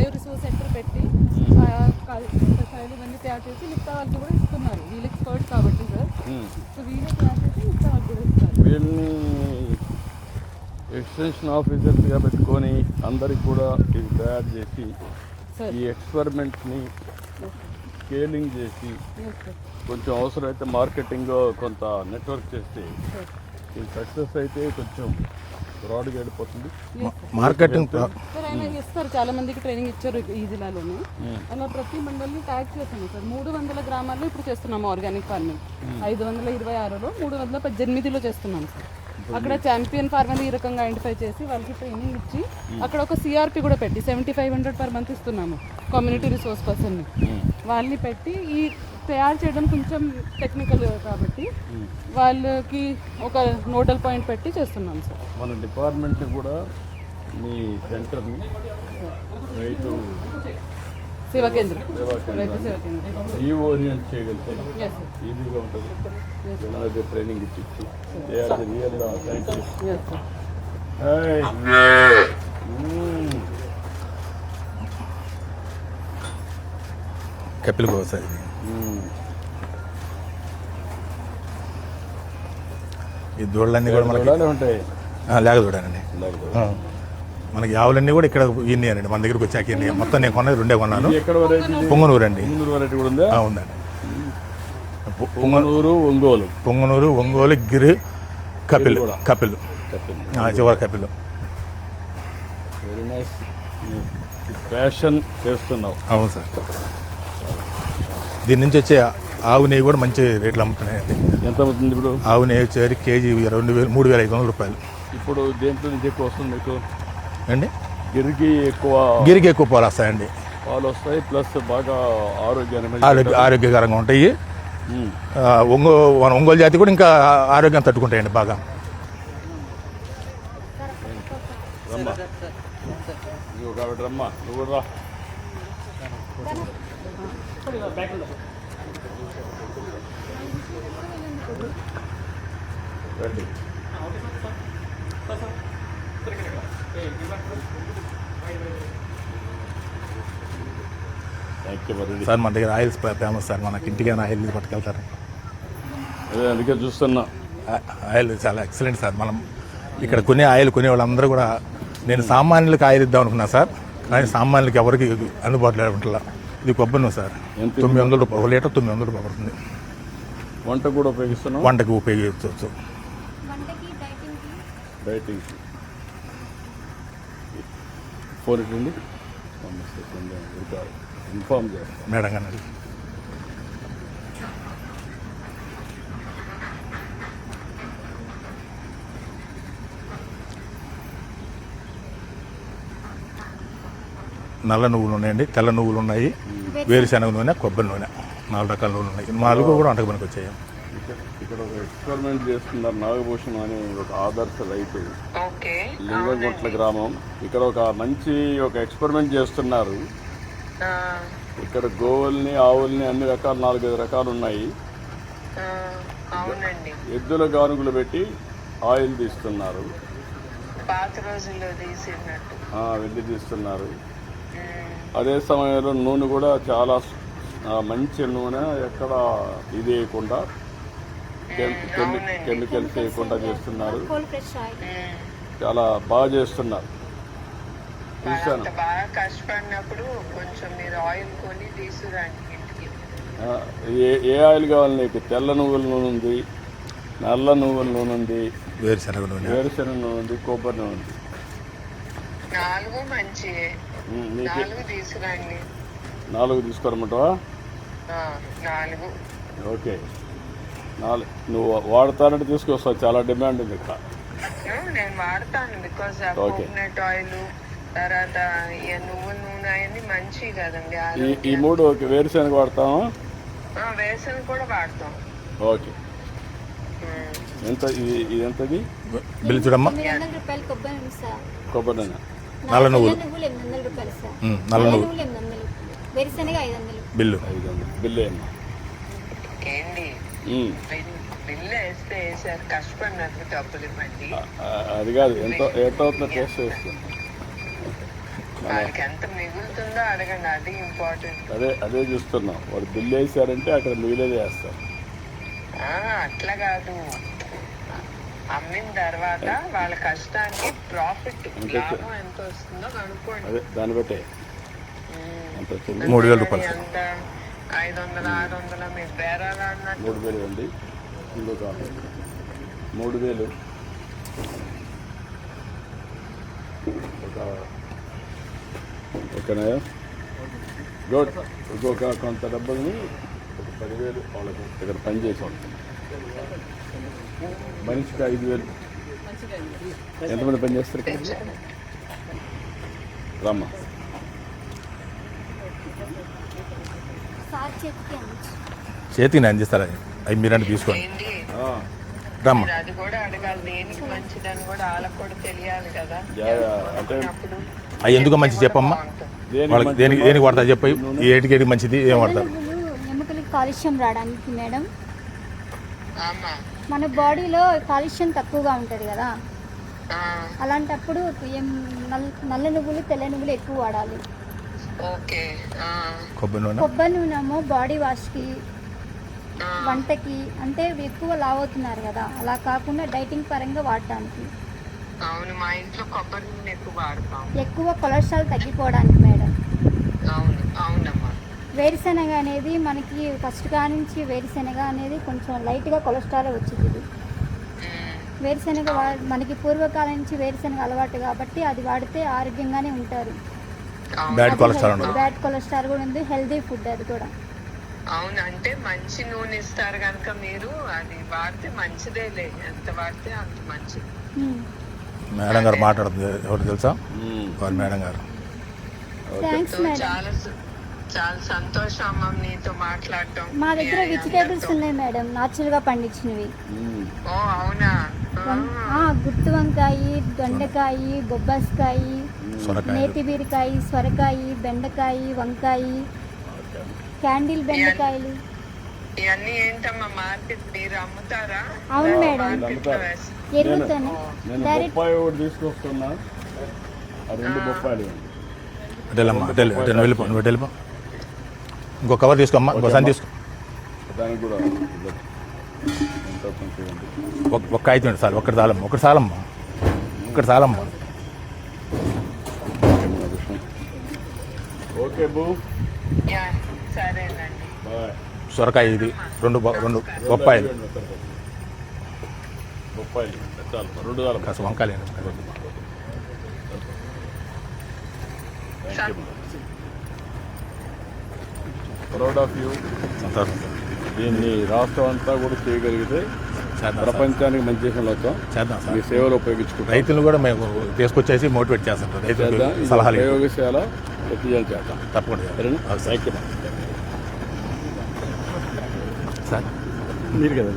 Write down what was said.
Bio resource centre పెట్టి కషాయాలు ఇవన్నీ తయారు చేసి మిగతా వాళ్ళకి కూడా ఇస్తున్నారు. వీళ్ళు ఎక్స్పర్ట్ కాబట్టి సార్, సో వీళ్ళు తయారు చేసి మిగతా వాళ్ళకి కూడా ఇస్తారు. వీళ్ళని ఎక్స్టెన్షన్ ఆఫీసర్స్గా పెట్టుకొని అందరికి కూడా ఇది తయారు చేసి ఈ ఎక్స్పెరిమెంట్ని స్కేలింగ్ చేసి కొంచెం అవసరమైతే మార్కెటింగ్ కొంత నెట్వర్క్ చేస్తే ఇది సక్సెస్ అయితే కొంచెం బ్రాడ్గా వెళ్ళిపోతుంది. మార్కెటింగ్ సార్ ఆయన ఇస్తారు, చాలా మందికి ట్రైనింగ్ ఇచ్చారు ఈ జిల్లాలోనే. అలా ప్రతి మండలిని ట్యాగ్ చేస్తాము సార్. 300 గ్రామాల్లో ఇప్పుడు చేస్తున్నాము ఆర్గానిక్ ఫార్మింగ్. 526లో 318లో చేస్తున్నాం సార్. అక్కడ ఛాంపియన్ ఫార్మర్ ఈ రకంగా ఐడెంటిఫై చేసి వాళ్ళకి ట్రైనింగ్ ఇచ్చి అక్కడ ఒక సిఆర్పి కూడా పెట్టి 7500 per month ఇస్తున్నాము. కమ్యూనిటీ రిసోర్స్ పర్సన్ని వాళ్ళని పెట్టి ఈ తయారు చేయడం కొంచెం టెక్నికల్ కాబట్టి వాళ్ళకి ఒక నోడల్ పాయింట్ పెట్టి చేస్తున్నాం సార్. మన డిపార్ట్మెంట్ కూడా మీ సెంటర్ని రైతు సేవా కేంద్రం ఈ ఓరియంట్ చేయగలిగితే ఈజీగా ఉంటుంది. పిల్లలకి ట్రైనింగ్ ఇచ్చి రియల్ సైంటిస్ట్. కపిల్ గోసా ఈ దూడలన్నీ కూడా మనకి ఉంటాయి. లేక దూడానండి. మనకి ఆవులన్నీ కూడా ఇక్కడ ఇన్నాయండి. మన దగ్గరకు వచ్చాక ఇన్ని మొత్తం నేను కొన్నది 2 కొన్నాను. పొంగనూరు అండి. ఉందండి. పొంగనూరు, ఒంగోలు, గిరి, కపిల్ చివరి కపిల్. Very nice. ఫ్యాషన్ చేస్తున్నావు. అవును సార్. దీని నుంచి వచ్చే ఆవు నెయ్యి కూడా మంచి రేట్లు అమ్ముతున్నాయండి. ఎంత అవుతుంది ఇప్పుడు? ఆవు నెయ్యి వచ్చేది కేజీ 3,500 రూపాయలు. ఇప్పుడు దేంట్లో నుంచి ఎక్కువ వస్తుంది మీకు అండి? గిరికి ఎక్కువ పాలు వస్తాయండి. పాలు వస్తాయి, ప్లస్ బాగా ఆరోగ్యకరంగా ఉంటాయి. ఒంగోలు జాతి కూడా ఇంకా ఆరోగ్యం తట్టుకుంటాయండి బాగా. రమ్మా నువ్వు రా. రండి. సార్ మన దగ్గర ఆయిల్స్ ఫేమస్ సార్. మనకి ఇంటికైనా ఆయిల్ పట్టుకెళ్తారు. అందుకే చూస్తున్నా. ఆయిల్ చాలా ఎక్సలెంట్ సార్. మనం ఇక్కడ కొనే వాళ్ళందరూ కూడా, నేను సామాన్యులకు ఆయిల్ ఇద్దాం అనుకున్నా సార్, కానీ సామాన్యులకి ఎవరికి అందుబాటులో ఉంటుందా. ఇది కొబ్బరి నూనె సార్. 900 రూపాయలు, 1 లీటర్ 900 రూపాయలు పడుతుంది. వంట కూడా ఉపయోగిస్తున్నాం. వంటకి ఉపయోగించవచ్చు. డైటింగ్ ఫోన్ ఇవ్వండి, ఇన్ఫార్మ్ చేస్తాం మేడం గారు. నల్ల నువ్వులు ఉన్నాయండి, తెల్ల నువ్వులు ఉన్నాయి, వేరుశనగ నూనె, కొబ్బరి నూనె, 4 రకాల నూనెలు ఉన్నాయి. 4 కూడా వంటకు పనికి వచ్చాయి. ఇక్కడ ఒక ఎక్స్పెరిమెంట్ చేస్తున్నారు. నాగభూషణం అనే ఒక ఆదర్శ రైతు, లింగంగుట్ల గ్రామం. ఇక్కడ ఒక మంచి ఎక్స్పెరిమెంట్ చేస్తున్నారు. ఇక్కడ గోవుల్ని, ఆవుల్ని అన్ని రకాలు 4-5 రకాలు ఉన్నాయి. ఎద్దుల గానుగులు పెట్టి ఆయిల్ తీస్తున్నారు. వెళ్ళి తీస్తున్నారు. అదే సమయంలో నూనె కూడా చాలా మంచి నూనె, ఎక్కడ ఇది వేయకుండా, కెమికల్స్ వేయకుండా చేస్తున్నారు. చాలా బాగా చేస్తున్నారు. చూశాను. ఏ ఆయిల్ కావాలి నీకు? తెల్ల నువ్వుల నూనె ఉంది, నల్ల నువ్వుల నూనె ఉంది, వేరుశనగ నూనె ఉంది, కొబ్బరి నూనె ఉంది. 4 తీసుకోరమంటావా? ఓకే. 4 నువ్వు వాడతానంటే తీసుకొస్తావు. చాలా డిమాండ్ ఉంది ఇక్కడ. నేను వాడతాను. బికాజ్ కోకోనట్ ఆయిల్, తర్వాత నువ్వుల నూనె అవన్నీ మంచివి కదండి. ఈ 3 ఓకే. వేరుశనగ వాడతామా? వేరుశనగ కూడా వాడతాం. ఓకే. ఎంత ఇది? ఎంతది బిల్లు చూడమ్మా. 800 రూపాయలు కొబ్బరి నూనె. నల్ల నువ్వులు 800 రూపాయలు సార్. నల్ల నువ్వులు 800, వేరుశనగ 500. బిల్లు 500. బిల్లు ఏమ్మా? ఏంటి బిల్లు వేస్తే సార్ కష్టపడినందుకు డబ్బులు ఇవ్వండి. అది కాదు, ఎంత అవుతుందో టేస్ట్ చేస్తుంది. వాళ్ళకి ఎంత మిగులుతుందో అడగండి, అది ఇంపార్టెంట్. అదే చూస్తున్నాం. వాడు బిల్లు వేసారంటే అక్కడ మిగిలేదే వేస్తారు. అట్లా కాదు, అమ్మిన తర్వాత వాళ్ళ కష్టానికి ప్రాఫిట్ లాభం ఎంత వస్తుందో కనుక్కోండి. అదే దాన్ని బట్టే అంత వచ్చింది. 3,000 రూపాయలు. ఎంత 500 600 మీరు బేరాలు అన్నట్టు. 3,000 అండి. ఇంకొక 3,000 ఓకేనా? గుడ్. ఇంకొక కొంత డబ్బుల్ని ఒక 10,000 వాళ్ళకి ఇక్కడ పని చేసాం. మనిషికి 5,000. ఎంతమంది పని చేస్తారు ఇక్కడ? రమ్మా. సార్ చేతికి చేతికి నేను అందిస్తారా? అవి మీరంటే తీసుకోండి. ఏంటి రమ్మా. మీరు అది కూడా అడగాలి, దేనికి మంచిదని కూడా వాళ్ళకి కూడా తెలియాలి కదా. అంటే అప్పుడు అవి ఎందుకు మంచి చెప్పమ్మా, వాళ్ళకి దేనికి వాడతా చెప్పి ఏటికి మంచిది ఏం వాడతారు? ఎముకలకి కాలుష్యం రావడానికి మేడం. ఆమా. మన బాడీలో కాలుష్యం తక్కువగా ఉంటుంది కదా, అలాంటప్పుడు నల్ల నువ్వులు తెల్ల నువ్వులు ఎక్కువ వాడాలి. ఓకే. కొబ్బరి నూనె బాడీ వాష్కి వంటకి అంటే ఎక్కువ లావ్ అవుతున్నారు కదా, అలా కాకుండా డైటింగ్ పరంగా వాడడానికి. అవును, మా ఇంట్లో కొబ్బరి నూనె ఎక్కువ వాడతాం. ఎక్కువ కొలెస్ట్రాల్ తగ్గిపోవడానికి మేడం. అవును అవునమ్మా. వేరుశెనగ అనేది మనకి ఫస్ట్ నుంచి వేరుశెనగ అనేది కొంచెం లైట్గా కొలెస్ట్రాల్ వచ్చింది. వేరుశెనగ మనకి పూర్వకాలం నుంచి వేరుశెనగ అలవాటు కాబట్టి అది వాడితే ఆరోగ్యంగానే ఉంటారు. బ్యాడ్ కొలెస్ట్రాల్ బ్యాడ్ కొలెస్ట్రాల్ కూడా ఉంది, హెల్దీ ఫుడ్ అది కూడా. అవును, అంటే మంచి నూనె ఇస్తారు కనుక మీరు అది వాడితే మంచిదేలే, ఎంత వాడితే అంత మంచిది. మేడం గారు మాట్లాడుతుంది, ఎవరు తెలుసా? వారు మేడం గారు. Thanks madam. చాలా చాలా సంతోషం అమ్మ నీతో మాట్లాడటం. మా దగ్గర వెజిటేబుల్స్ ఉన్నాయి మేడం, న్యాచురల్గా పండించినవి. ఓ అవునా? గుత్తి వంకాయ, దొండకాయ, బొబ్బాస్కాయ, నేతి బీరకాయ, సొరకాయ, బెండకాయ, వంకాయ, క్యాండిల్ బెండకాయలు. ఇవన్నీ ఏంటమ్మా మార్కెట్ మీరు అమ్ముతారా? అవును మేడం, ఎరుగుతాను డైరెక్ట్. తీసుకొస్తున్నా 2 బొప్పాయిలు. వెళ్ళిపో. ఇంకో కవర్ తీసుకోమ్మా, ఇంకోసారి తీసుకో. దానికి కూడా ఒక్క అయితే సార్, ఒకటి చాలమ్మా. ఓకే బూ. సరేనండి. సొరకాయ ఇది 2 బొప్పాయిలు. చాలు, 2 చాలు. కాస్త వంకాయలు. Proud of you. సంతోషం. దీన్ని రాష్ట్రం అంతా కూడా చేయగలిగితే ప్రపంచానికి మంచి చేసిన చేద్దాం సార్. మీ సేవలు ఉపయోగించుకుంటాం. రైతులు కూడా మేము తీసుకొచ్చేసి మోటివేట్ చేస్తాం. రైతులు సలహాలు ప్రయోగశాల ఎత్తిజాలు చేద్దాం తప్పకుండా. థ్యాంక్ యూ సార్ మీరు కదా.